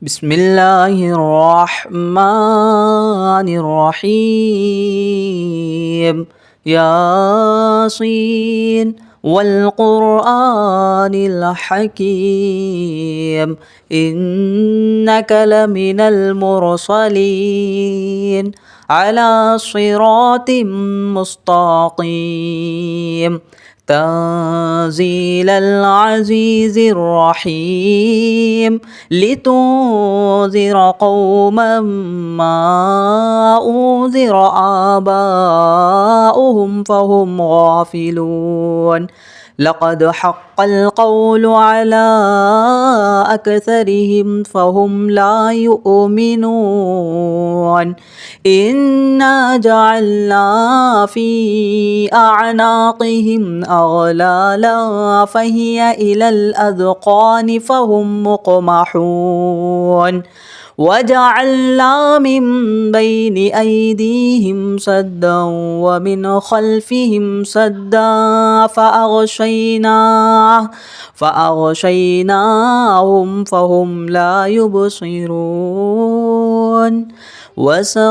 بسم الله الرحمن الرحيم. ياسين والقرآن الحكيم إنك لمن المرسلين على صراط مستقيم تنزيل العزيز الرحيم لتنذر قوما ما أنذر آباؤهم فهم غافلون. لقد حق القول على أكثرهم فهم لا يؤمنون. إنا جعلنا في أعناقهم أغلالا فهي إلى الأذقان فهم مقمحون. وجعلنا من بين أيديهم سدا ومن خلفهم سدا فأغشيناهم فهم لا يبصرون. وسواء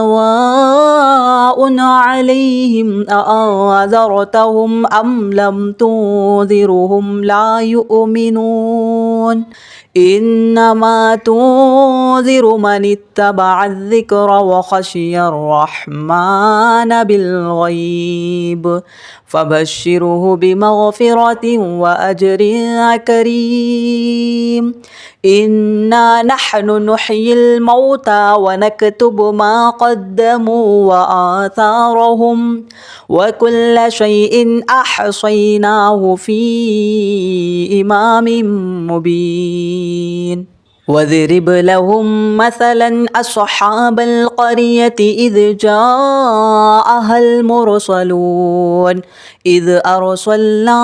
عليهم أأنذرتهم أم لم تنذرهم لا يؤمنون. إنما تنذر من اتبع الذكر وخشي الرحمن بالغيب فبشره بمغفرة وأجر كريم. إنا نحن نحيي الموتى ونكتب ما قدموا وآثارهم وكل شيء أحصيناه في إمام مبين. واضرب لهم مثلا أصحاب القرية إذ جاءها المرسلون إذ أرسلنا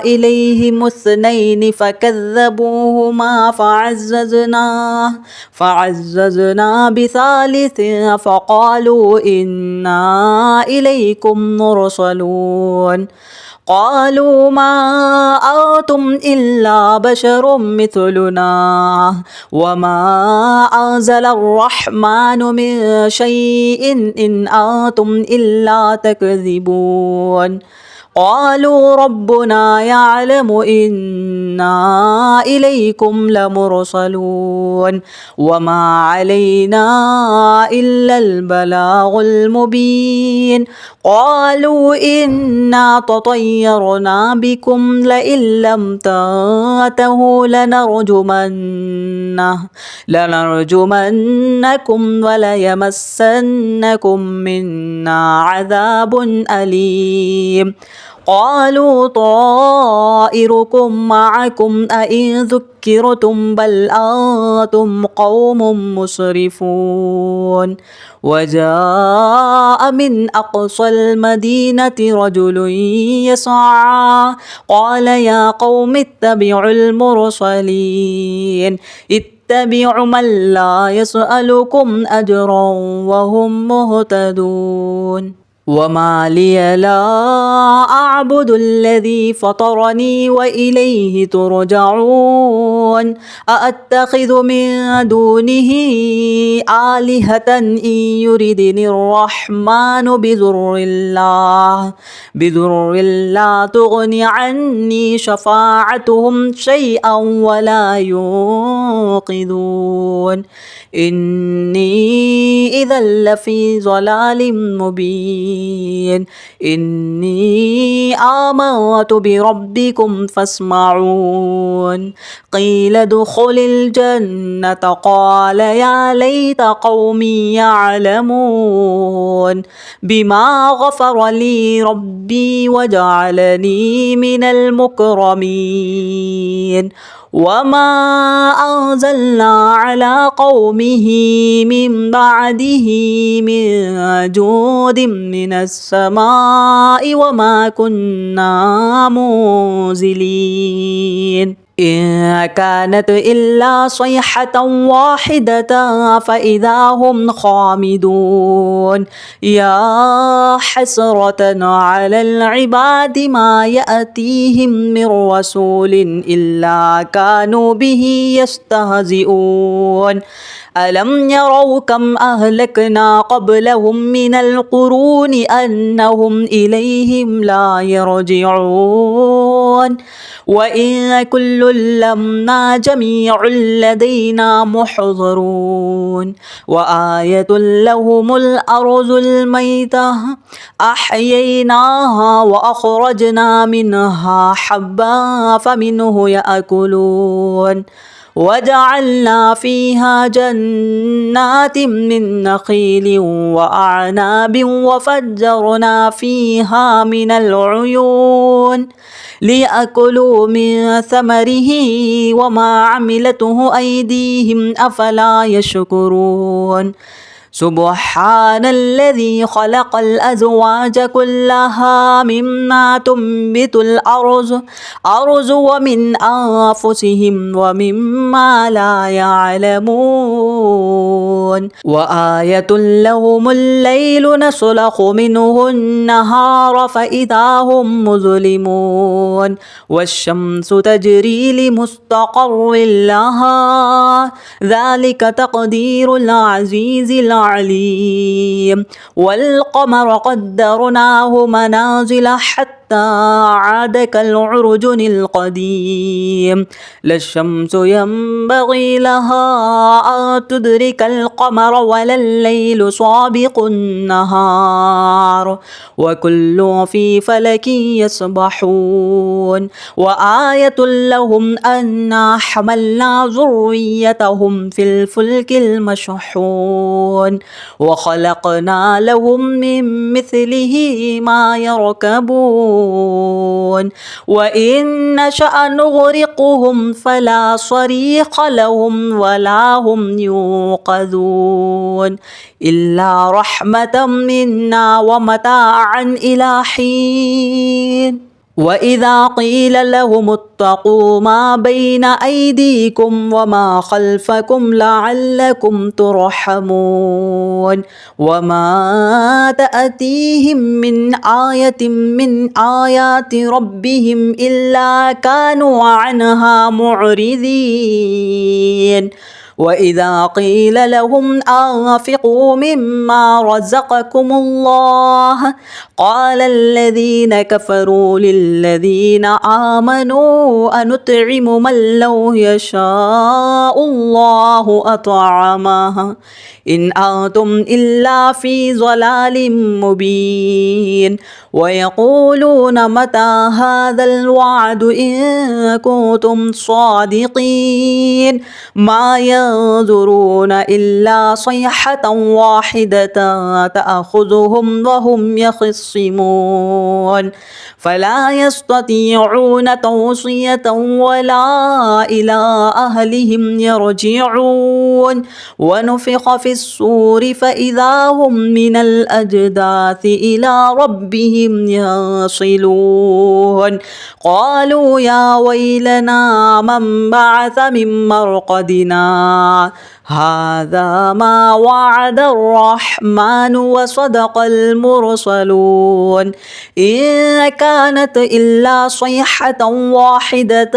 إليهم اثنين فكذبوهما فعززنا بثالث فقالوا إنا إليكم مرسلون. قالوا ما أنتم إلا بشر مثلنا وما أنزل الرحمن من شيء إن أنتم إلا تكذبون. قالوا ربنا يعلم إنا إليكم لمرسلون وما علينا إلا البلاغ المبين. قالوا إنا تطيرنا بكم لئن لم تنتهوا لنرجمنكم وليمسنكم منا عذاب أليم. قالوا طائركم معكم أئن ذكرتم بل أنتم قوم مسرفون. وجاء من أقصى المدينة رجل يسعى قال يا قوم اتبعوا المرسلين اتبعوا من لا يسألكم أجرا وهم مهتدون. وما لي لا أعبد الذي فطرني وإليه ترجعون. أأتخذ من دونه آلهة إن يردني الرحمن بضر لا تغني عني شفاعتهم شيئا ولا ينقذون. إني إذا لفي ضلال مبين. إني آمنت بربكم فاسمعون. قيل ادخل الجنة قال يا ليت قومي يعلمون بما غفر لي ربي وجعلني من المكرمين. وما أنزلنا على قومه من بعده من جود من السماء وما كنا منزلين. إن كانت إلا صيحة واحدة فإذا هم خامدون يا حسرة على العباد ما يأتيهم من رسول إلا كانوا به يستهزئون ألم يروا كم أهلكنا قبلهم من القرون أنهم إليهم لا يرجعون وإن كل لما جميع لدينا محضرون وآية لهم الأرض الميتة أحييناها وأخرجنا منها حبا فمنه يأكلون وجعلنا فيها جنات من نخيل وأعناب وفجرنا فيها من العيون ليأكلوا من ثمره وما عملته أيديهم أفلا يشكرون سبحان الذي خلق الأزواج كلها مما تنبت الأرض ومن أنفسهم ومما لا يعلمون وآية لهم الليل نسلخ منه النهار فإذا هم مظلمون والشمس تجري لمستقر لها ذلك تقدير العزيز العليم والقمر قدرناه منازل حتى عاد كالعرجن القديم لا الشمس ينبغي لها أن تدرك القمر ولا الليل سابق النهار وكل في فلك يسبحون وآية لهم أنا حملنا ذريتهم في الفلك المشحون وخلقنا لهم من مثله ما يركبون وإن نشأ نغرقهم فلا صريخ لهم ولا هم ينقذون إلا رحمة منا ومتاعا إلى حين وإذا قيل لهم اتقوا ما بين أيديكم وما خلفكم لعلكم ترحمون وما تأتيهم من آية من آيات ربهم إلا كانوا عنها معرضين وإذا قيل لهم أنفقوا مما رزقكم الله قال الذين كفروا للذين آمنوا أنطعم من لو يشاء الله أطعمه إن أنتم إلا في ضلال مبين ويقولون متى هذا الوعد إن كنتم صادقين ما ينظرون إلا صيحة واحدة تأخذهم وهم يخصمون فلا يستطيعون توصية ولا إلى أهلهم يرجعون ونفخ في الصور فإذا هم من الأجداث إلى ربهم ينصلون قالوا يا ويلنا من بعث من مرقدنا هذا ما وعد الرحمن وصدق المرسلون إن كانت إلا صيحة واحدة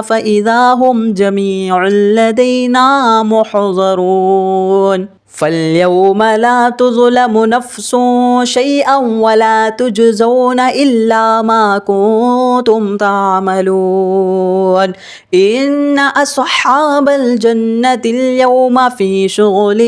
فإذا هم جميع لدينا محضرون فاليوم لا تظلم نفس شيئا ولا تجزون إلا ما كنتم تعملون إن أصحاب الجنة اليوم في شغل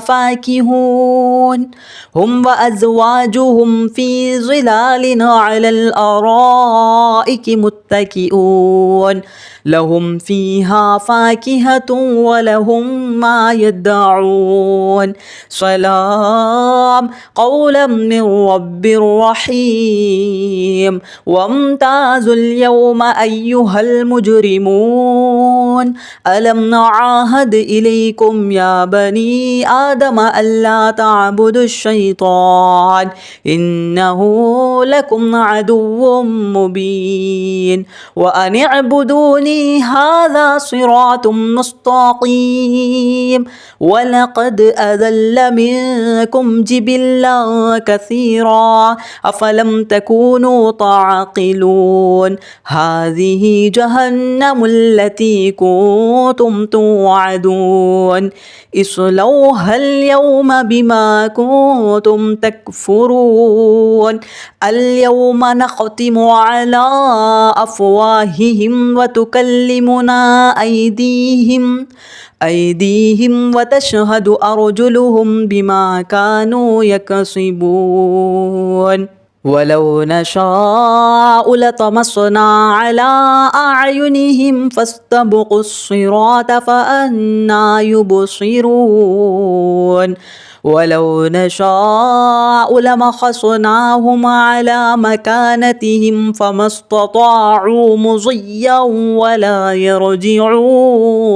فاكهون هم وأزواجهم في ظلال على الأرائك متكئون لهم فيها فاكهة ولهم ما يدعون يعملون سلام قولا من رب رحيم وامتازوا اليوم أيها المجرمون ألم نعاهد إليكم يا بني آدم ألا تعبدوا الشيطان إنه لكم عدو مبين وأن اعبدوني هذا صراط مستقيم ولقد أذل منكم جبلا كثيرا أفلم تكونوا تعقلون هذه جهنم التي كنتم توعدون اصلوها اليوم بما كنتم تكفرون اليوم نختم على أفواههم وتكلمنا أيديهم وتشهد أرجلهم بما كانوا يكسبون ولو نشاء لطمسنا على أعينهم فاستبقوا الصراط فأنى يبصرون ولو نشاء لمسخناهم على مكانتهم فما استطاعوا مضيا ولا يرجعون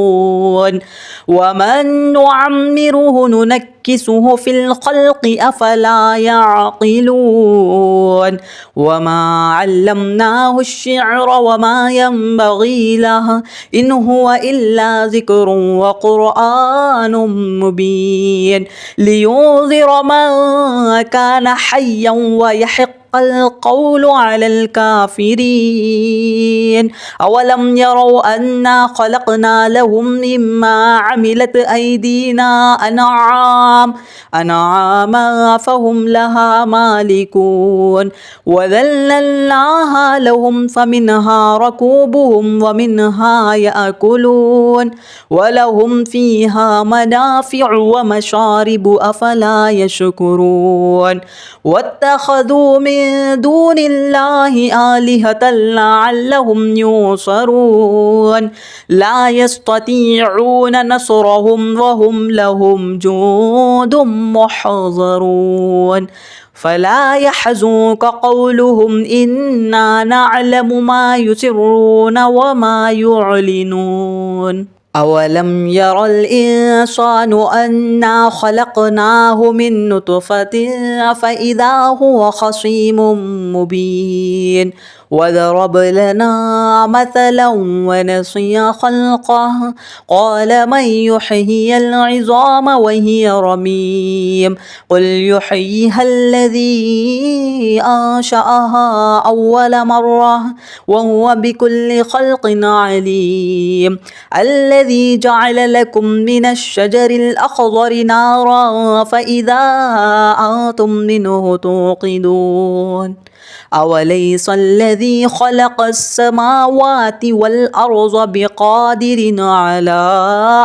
ومن نعمره ننكسه في الخلق أفلا يعقلون وما علمناه الشعر وما ينبغي له إن هو إلا ذكر وقرآن مبين لينذر من كان حيا ويحق القول على الكافرين أولم يروا أنا خلقنا لهم مما عملت أيدينا أنعاما فهم لها مالكون وذللناها لهم فمنها ركوبهم ومنها يأكلون ولهم فيها منافع ومشارب أفلا يشكرون واتخذوا من دون الله آلهة لعلهم ينصرون لا يستطيعون نصرهم وهم لهم جند محضرون فلا يحزنك قولهم إنا نعلم ما يسرون وما يعلنون أولم ير الإنسان أنا خلقناه من نطفة فإذا هو خصيم مبين وضرب لنا مثلا ونسي خلقه قال من يحيي العظام وهي رميم قل يحييها الذي أنشأها أول مرة وهو بكل خلق عليم الذي جعل لكم من الشجر الأخضر نارا فإذا أنتم منه توقدون أوليس الذي خلق السماوات والأرض بقادر على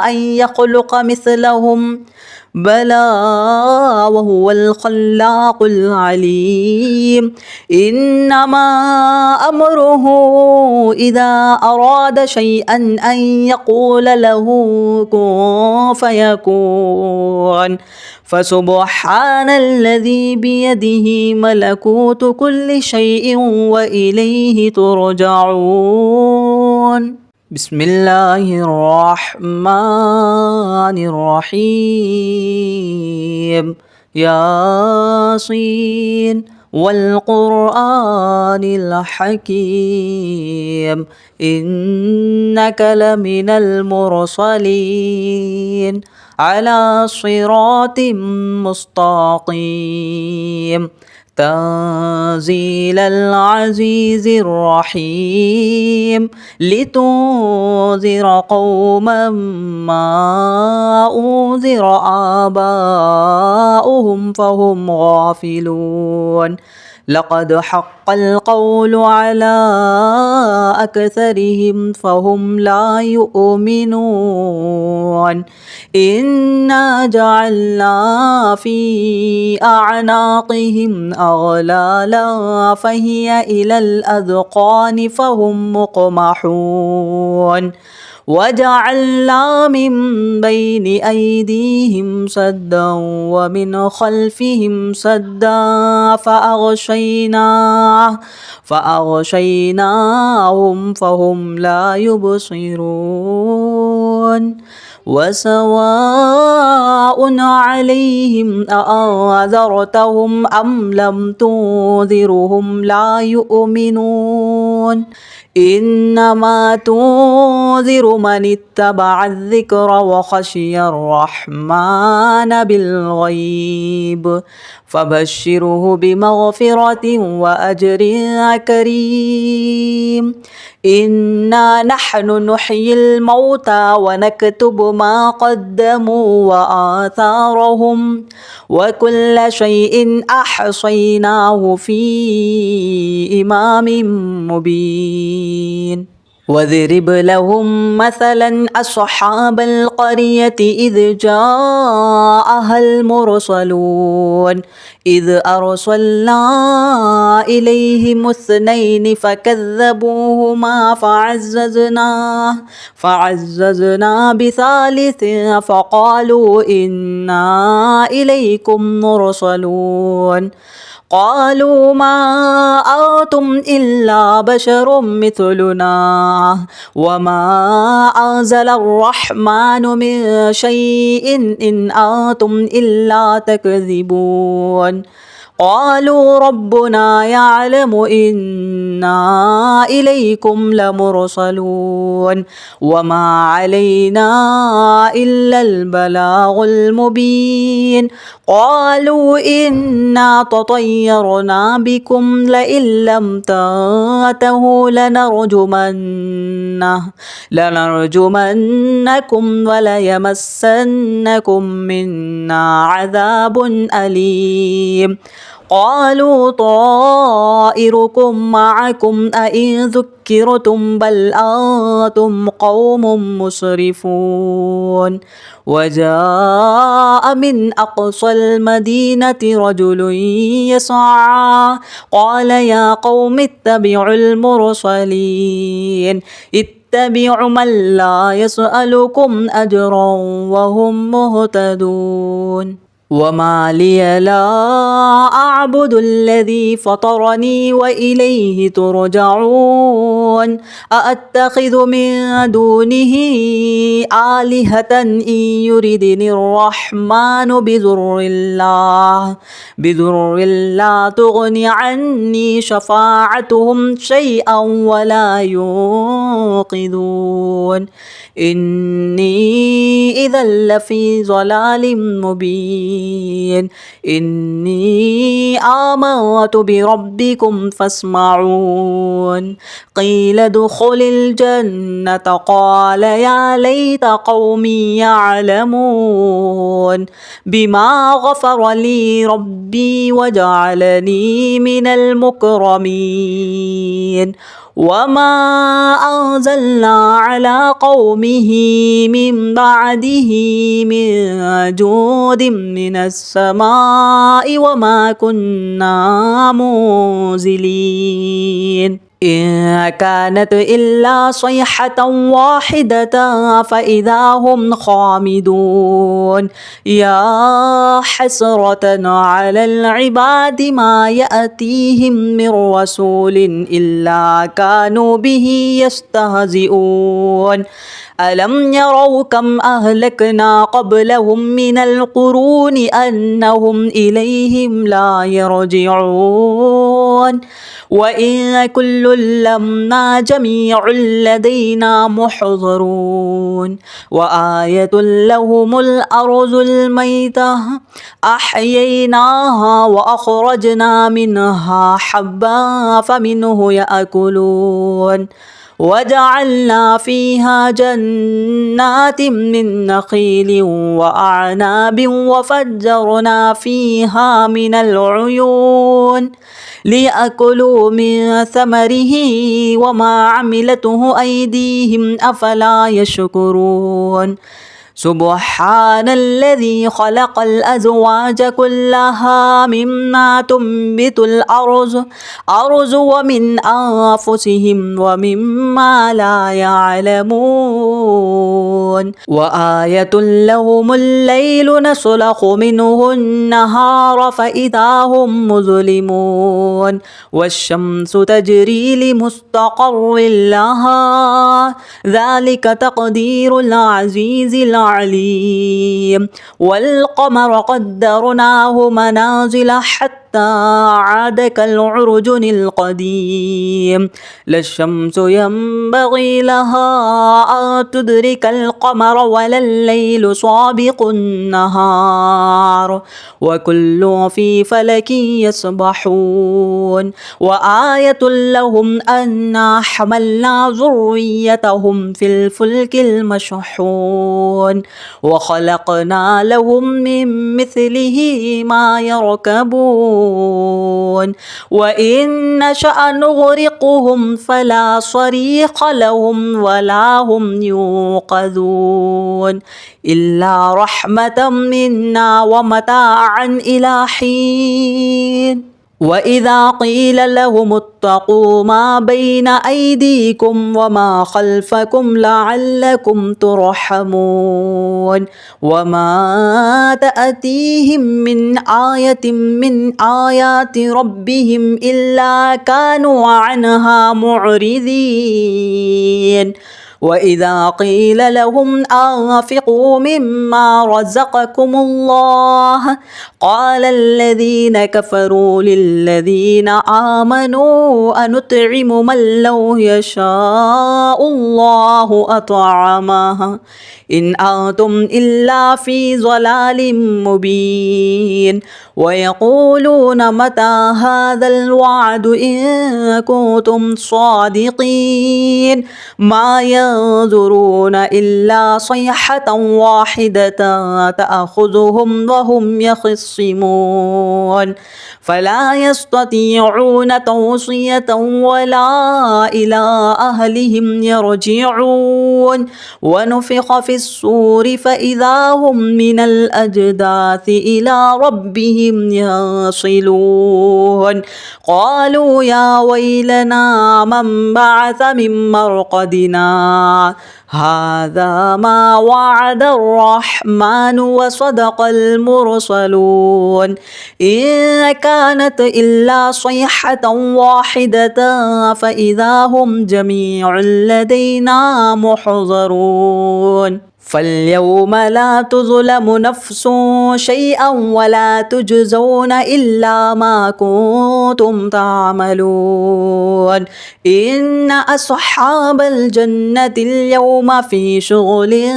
أن يخلق مثلهم بلى وهو الخلاق العليم إنما أمره إذا أراد شيئا أن يقول له كن فيكون فسبحان الذي بيده ملكوت كل شيء وإليه ترجعون بسم الله الرحمن الرحيم ياسين والقرآن الحكيم إنك لمن المرسلين على صراط مستقيم تنزيل العزيز الرحيم لتنذر قوما ما أنذر آباؤهم فهم غافلون لقد حق القول على أكثرهم فهم لا يؤمنون إنا جعلنا في أعناقهم أغلالا فهي إلى الأذقان فهم مقمحون وجعلنا من بين أيديهم سدا ومن خلفهم سدا فأغشيناهم فهم لا يبصرون وسواء عليهم أأنذرتهم أم لم تنذرهم لا يؤمنون إنما تنذر من اتبع الذكر وخشي الرحمن بالغيب فبشره بمغفرة وأجر كريم إنا نحن نحيي الموتى ونكتب ما قدموا وآثارهم وكل شيء أحصيناه في إمام مبين واضرب لهم مثلا أصحاب القرية إذ جاءها المرسلون إذ أرسلنا إليهم اثنين فكذبوهما فعززنا بثالث فقالوا إنا إليكم مرسلون قالوا ما أنتم إلا بشر مثلنا وما أنزل الرحمن من شيء إن أنتم إلا تكذبون قالوا ربنا يعلم إنا إليكم لمرسلون وما علينا إلا البلاغ المبين قالوا إنا تطيرنا بكم لئن لم تنتهوا لنرجمنكم وليمسنكم منا عذاب أليم قالوا طائركم معكم أئن ذكرتم بل أنتم قوم مسرفون وجاء من أقصى المدينة رجل يسعى قال يا قوم اتبعوا المرسلين اتبعوا من لا يسألكم أجرا وهم مهتدون وما لي لا أعبد الذي فطرني وإليه ترجعون أأتخذ من دونه آلهة إن يردني الرحمن بضر لا تغني عني شفاعتهم شيئا ولا ينقذون إني إذا لفي ضلال مبين إني آمنت بربكم فاسمعون قيل ادخل الجنة قال يا ليت قومي يعلمون بما غفر لي ربي وجعلني من المكرمين وما أنزلنا على قومه من بعده من جود من السماء وما كنا منزلين إن كانت إلا صيحة واحدة فإذا هم خامدون يا حسرة على العباد ما يأتيهم من رسول إلا كانوا به يستهزئون ألم يروا كم أهلكنا قبلهم من القرون أنهم إليهم لا يرجعون وإن كل لما جميع لدينا محضرون وآية لهم الأرض الميتة أحييناها وأخرجنا منها حبا فمنه يأكلون وجعلنا فيها جنات من نخيل وأعناب وفجرنا فيها من العيون ليأكلوا من ثمره وما عملته أيديهم أفلا يشكرون سبحان الذي خلق الأزواج كلها مما تنبت الأرض ومن أنفسهم ومما لا يعلمون وآية لهم الليل نسلخ منه النهار فإذا هم مظلمون والشمس تجري لمستقر لها ذلك تقدير العزيز العليم والقمر قدرناه منازل حتى عاد كالعرجن القديم لا الشمس ينبغي لها أن تدرك القمر ولا الليل سابق النهار وكل في فلك يسبحون وآية لهم أنا حملنا ذريتهم في الفلك المشحون وخلقنا لهم من مثله ما يركبون وإن نشأ نغرقهم فلا صريخ لهم ولا هم ينقذون إلا رحمة منا ومتاعا إلى حين وإذا قيل لهم اتقوا ما بين أيديكم وما خلفكم لعلكم ترحمون وما تأتيهم من آية من آيات ربهم إلا كانوا عنها معرضين وإذا قيل لهم أنفقوا مما رزقكم الله قال الذين كفروا للذين آمنوا أنطعم من لو يشاء الله أطعمه إن أنتم إلا في ضلال مبين ويقولون متى هذا الوعد إن كنتم صادقين ما ينظرون إلا صيحة واحدة تأخذهم وهم يخصمون فلا يستطيعون توصية ولا إلى أهلهم يرجعون ونفخ في الصور فإذا هم من الأجداث إلى ربهم ينصلون قالوا يا ويلنا من بعث من مرقدنا هذا ما وعد الرحمن وصدق المرسلون إن كانت إلا صيحة واحدة فإذا هم جميع لدينا محضرون فاليوم لا تظلم نفس شيئا ولا تجزون إلا ما كنتم تعملون إن أصحاب الجنة اليوم في شغل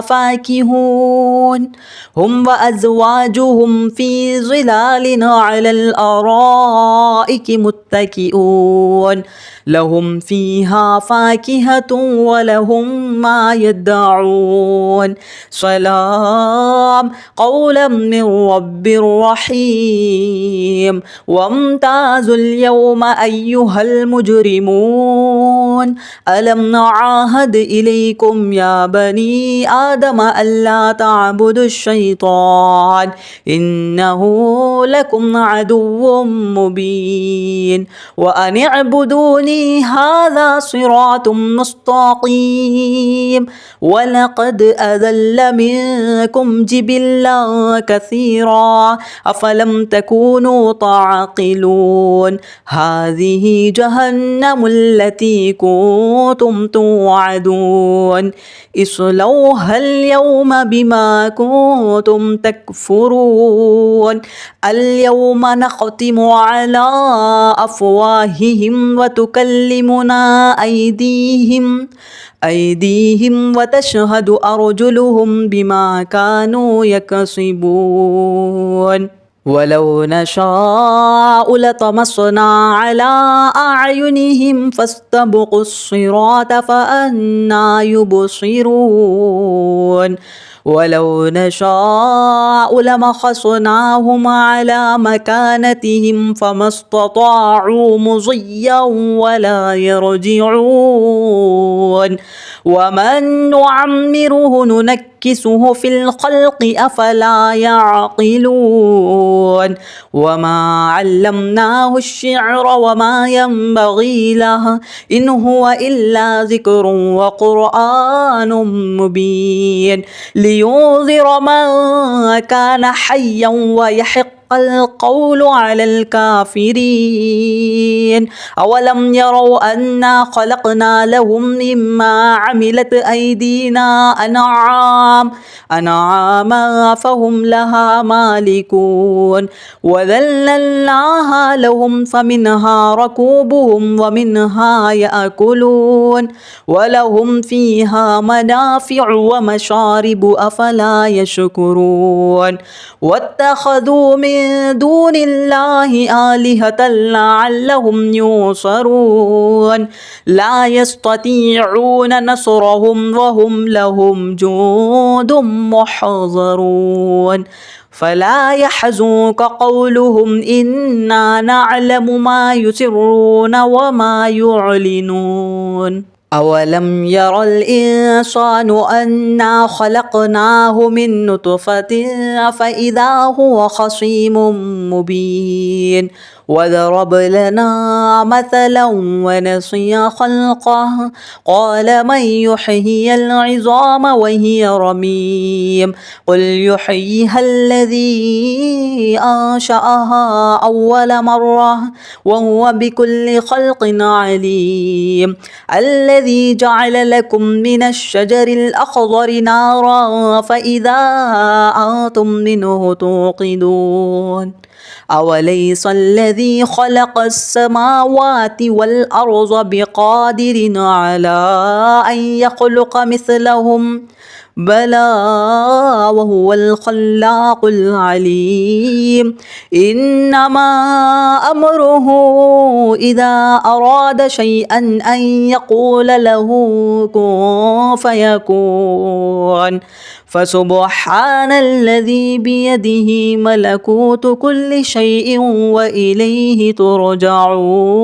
فاكهون هم وأزواجهم في ظلال على الأرائك متكئون لهم فيها فاكهة ولهم ما يدعون سلام قولا من رب رحيم وامتازوا اليوم أيها المجرمون ألم نعاهد إليكم يا بني آدم ألا تعبدوا الشيطان إنه لكم عدو مبين وأن اعبدوني هذا صراط مستقيم ولقد أذل منكم جبلا كثيرا أفلم تكونوا تعقلون هذه جهنم التي كنتم توعدون اصلوها اليوم بما كنتم تكفرون اليوم نختم على أفواههم وتكلمنا أيديهم وتشهد أرجلهم بما كانوا يكسبون ولو نشاء لطمسنا على أعينهم فاستبقوا الصراط فأنى يبصرون ولو نشاء لمسخناهم على مكانتهم فما استطاعوا مضيا ولا يرجعون ومن نعمره ننكسه في الخلق أفلا يعقلون وما علمناه الشعر وما ينبغي له إن هو إلا ذكر وقرآن مبين لينذر من كان حيا ويحق القول على الكافرين أولم يروا أنا خلقنا لهم مما عملت أيدينا أنعاما فهم لها مالكون وذللناها لهم فمنها ركوبهم ومنها يأكلون ولهم فيها منافع ومشارب أفلا يشكرون واتخذوا من دون الله آلهة لعلهم ينصرون لا يستطيعون نصرهم وهم لهم جند محضرون فلا يحزنك قولهم إنا نعلم ما يسرون وما يعلنون أولم ير الإنسان أنا خلقناه من نطفة فإذا هو خصيم مبين وضرب لنا مثلا ونسي خلقه قال من يحيي العظام وهي رميم قل يحييها الذي أنشأها أول مرة وهو بكل خلق عليم الذي جعل لكم من الشجر الأخضر نارا فإذا أنتم منه توقدون أوليس الذي خلق السماوات والأرض بقادر على أن يخلق مثلهم بلى وهو الخلاق العليم إنما أمره إذا أراد شيئا أن يقول له كن فيكون فسبحان الذي بيده ملكوت كل شيء وإليه ترجعون.